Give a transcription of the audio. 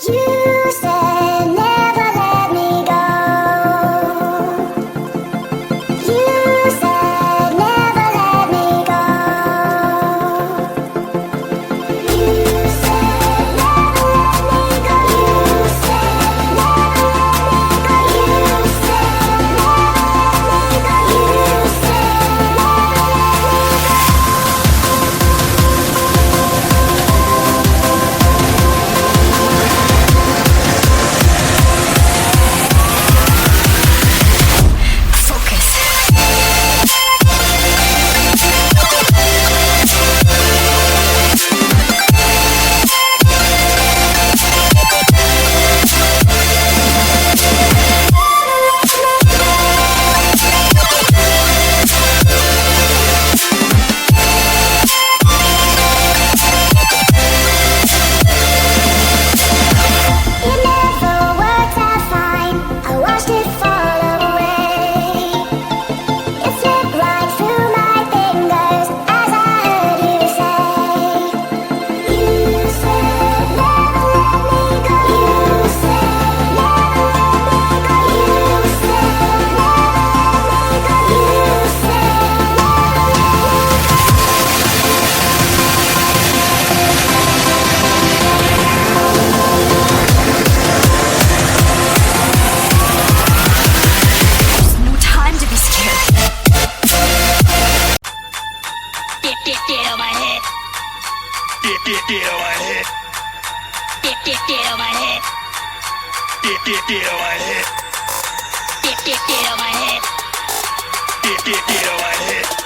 You said never let me go. You said never let me go. You said never let me go. You said never let me go. You said never let me go. You said Get on my head. Get on my head. Get on my head. Get on my head. Get on my head. Get on my head.